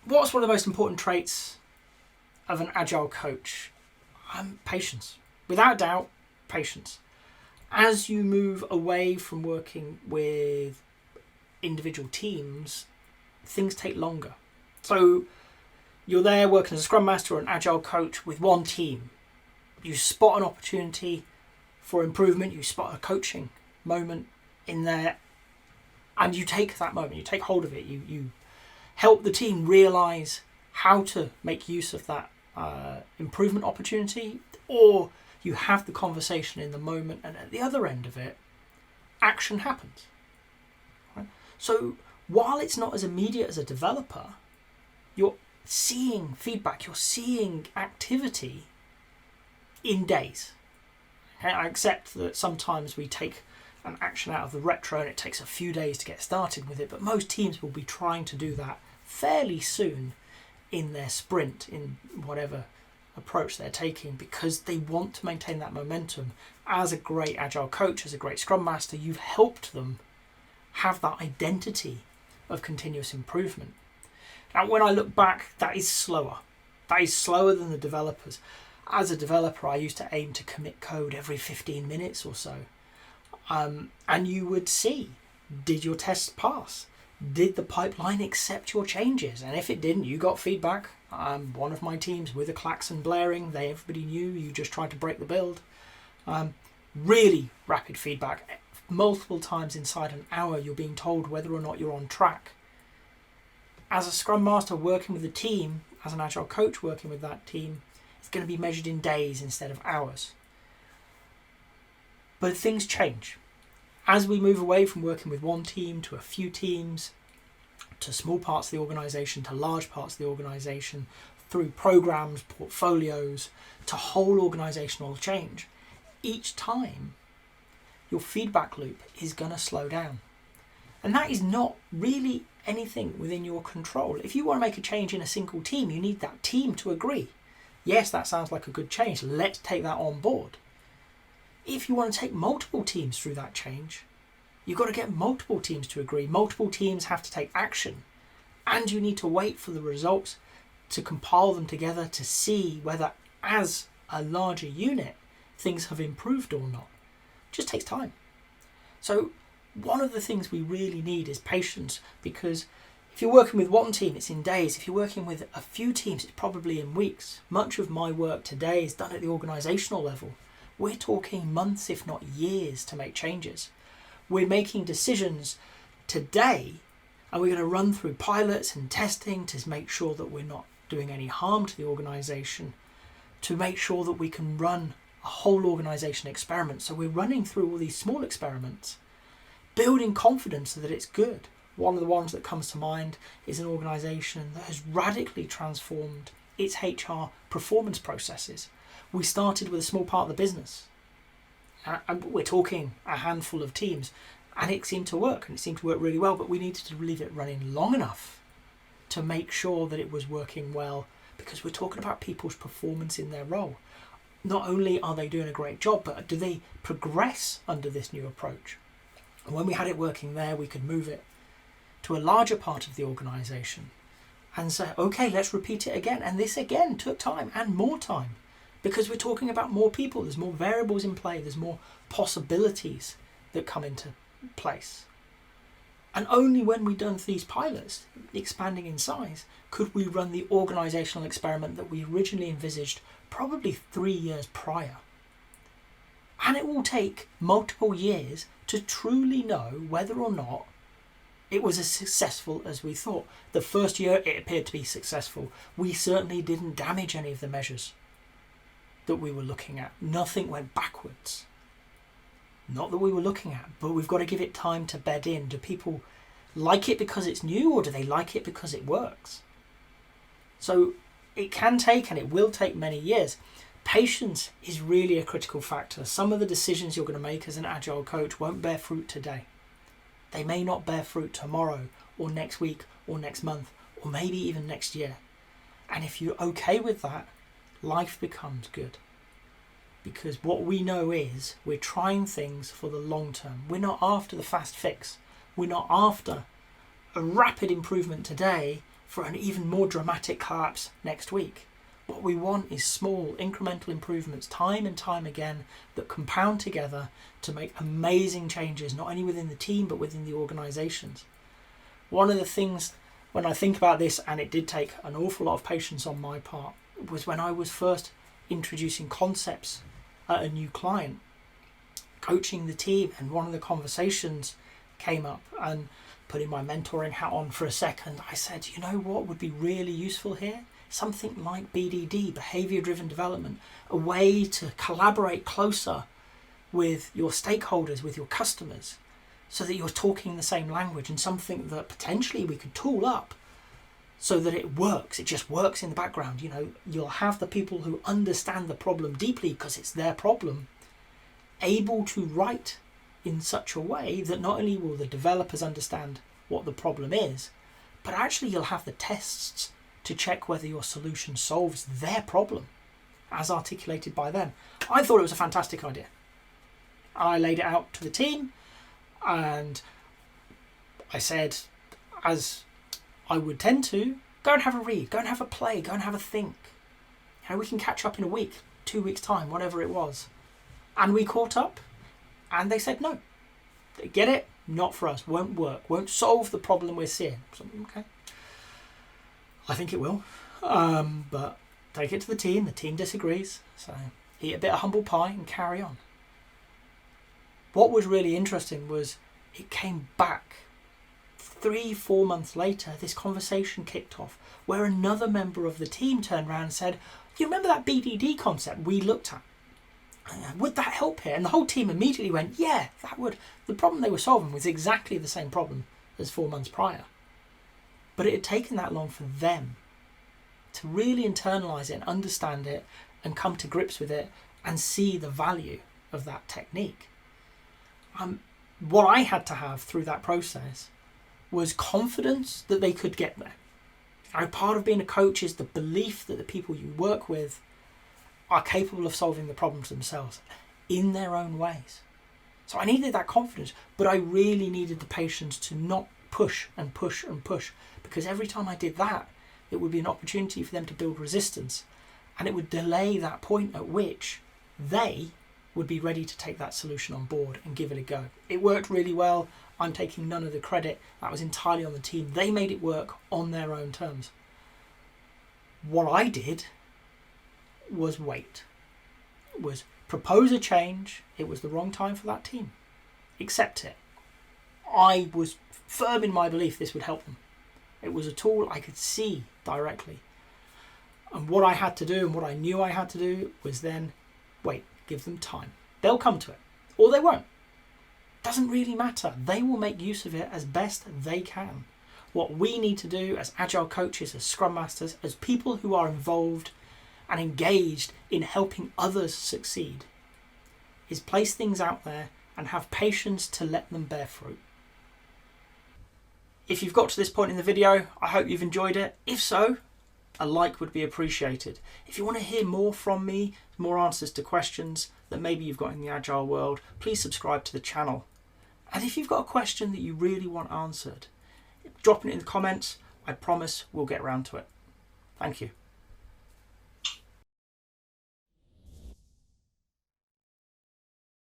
What's one of the most important traits of an Agile coach? Patience. Without doubt, patience. As you move away from working with individual teams, things take longer. So you're there working as a Scrum Master or an Agile coach with one team. You spot an opportunity for improvement, you spot a coaching moment in there, and you take that moment, you take hold of it, you help the team realise how to make use of that improvement opportunity, or you have the conversation in the moment, and at the other end of it, action happens. Right? So while it's not as immediate as a developer, you're seeing feedback, you're seeing activity in days. Okay? I accept that sometimes we take an action out of the retro and it takes a few days to get started with it, but most teams will be trying to do that fairly soon in their sprint, in whatever approach they're taking, because they want to maintain that momentum. As a great Agile coach, as a great Scrum Master, you've helped them have that identity of continuous improvement. Now, when I look back, that is slower. That is slower than the developers. As a developer, I used to aim to commit code every 15 minutes or so. And you would see, did your tests pass? Did the pipeline accept your changes? And if it didn't, you got feedback. One of my teams with a klaxon blaring, everybody knew you just tried to break the build. Really rapid feedback. Multiple times inside an hour, you're being told whether or not you're on track. As a Scrum Master working with a team, as an Agile coach working with that team, it's going to be measured in days instead of hours. But things change. As we move away from working with one team to a few teams, to small parts of the organisation, to large parts of the organisation, through programs, portfolios, to whole organisational change, each time your feedback loop is going to slow down. And that is not really anything within your control. If you want to make a change in a single team, you need that team to agree. Yes, that sounds like a good change. Let's take that on board. If you want to take multiple teams through that change, you've got to get multiple teams to agree. Multiple teams have to take action. And you need to wait for the results to compile them together to see whether, as a larger unit, things have improved or not. It just takes time. So one of the things we really need is patience, because if you're working with one team, it's in days. If you're working with a few teams, it's probably in weeks. Much of my work today is done at the organisational level. We're talking months, if not years, to make changes. We're making decisions today, and we're going to run through pilots and testing to make sure that we're not doing any harm to the organisation, to make sure that we can run a whole organisation experiment. So we're running through all these small experiments, building confidence that it's good. One of the ones that comes to mind is an organisation that has radically transformed its HR performance processes. We started with a small part of the business, and we're talking a handful of teams, and it seemed to work, and it seemed to work really well, but we needed to leave it running long enough to make sure that it was working well, because we're talking about people's performance in their role. Not only are they doing a great job, but do they progress under this new approach? And when we had it working there, we could move it to a larger part of the organisation and say, okay, let's repeat it again. And this again took time and more time, because we're talking about more people. There's more variables in play. There's more possibilities that come into place. And only when we've done these pilots, expanding in size, could we run the organisational experiment that we originally envisaged probably 3 years prior. And it will take multiple years to truly know whether or not it was as successful as we thought. The first year it appeared to be successful. We certainly didn't damage any of the measures that we were looking at. Nothing went backwards. Not that we were looking at, but we've got to give it time to bed in. Do people like it because it's new, or do they like it because it works? So it can take, and it will take, many years. Patience is really a critical factor. Some of the decisions you're going to make as an Agile coach won't bear fruit today. They may not bear fruit tomorrow, or next week, or next month, or maybe even next year. And if you're okay with that, life becomes good. Because what we know is we're trying things for the long term. We're not after the fast fix. We're not after a rapid improvement today for an even more dramatic collapse next week. What we want is small incremental improvements time and time again that compound together to make amazing changes, not only within the team but within the organisations. One of the things when I think about this, and it did take an awful lot of patience on my part, was when I was first introducing concepts at a new client, coaching the team, and one of the conversations came up, and putting my mentoring hat on for a second, I said, you know what would be really useful here? Something like BDD, behaviour driven development, a way to collaborate closer with your stakeholders, with your customers, so that you're talking the same language, and something that potentially we could tool up so that it works. It just works in the background. You know, you'll have the people who understand the problem deeply because it's their problem, able to write in such a way that not only will the developers understand what the problem is, but actually you'll have the tests to check whether your solution solves their problem as articulated by them. I thought it was a fantastic idea. I laid it out to the team, and I said, as I would tend to, go and have a read, go and have a play, go and have a think. You know, we can catch up in a week, 2 weeks' time, whatever it was. And we caught up, and they said no. They get it, not for us, won't work, won't solve the problem we're seeing. So, okay. I think it will, but take it to the team disagrees, so eat a bit of humble pie and carry on. What was really interesting was it came back 3-4 months later. This conversation kicked off where another member of the team turned around and said, you remember that BDD concept we looked at? Would that help here? And the whole team immediately went, yeah, that would. The problem they were solving was exactly the same problem as 4 months prior. But it had taken that long for them to really internalise it and understand it and come to grips with it and see the value of that technique. What I had to have through that process was confidence that they could get there. And part of being a coach is the belief that the people you work with are capable of solving the problems themselves in their own ways. So I needed that confidence, but I really needed the patience to not push and push and push, because every time I did that, it would be an opportunity for them to build resistance, and it would delay that point at which they would be ready to take that solution on board and give it a go. It worked really well. I'm taking none of the credit. That was entirely on the team. They made it work on their own terms. What I did was wait, was propose a change. It was the wrong time for that team. Accept it. I was firm in my belief this would help them. It was a tool I could see directly. And what I had to do, and what I knew I had to do, was then wait, give them time. They'll come to it, or they won't. Doesn't really matter. They will make use of it as best they can. What we need to do as Agile coaches, as Scrum Masters, as people who are involved and engaged in helping others succeed, is place things out there and have patience to let them bear fruit. If you've got to this point in the video, I hope you've enjoyed it. If so, a like would be appreciated. If you want to hear more from me, more answers to questions that maybe you've got in the Agile world, please subscribe to the channel. And if you've got a question that you really want answered, drop it in the comments. I promise we'll get around to it. Thank you.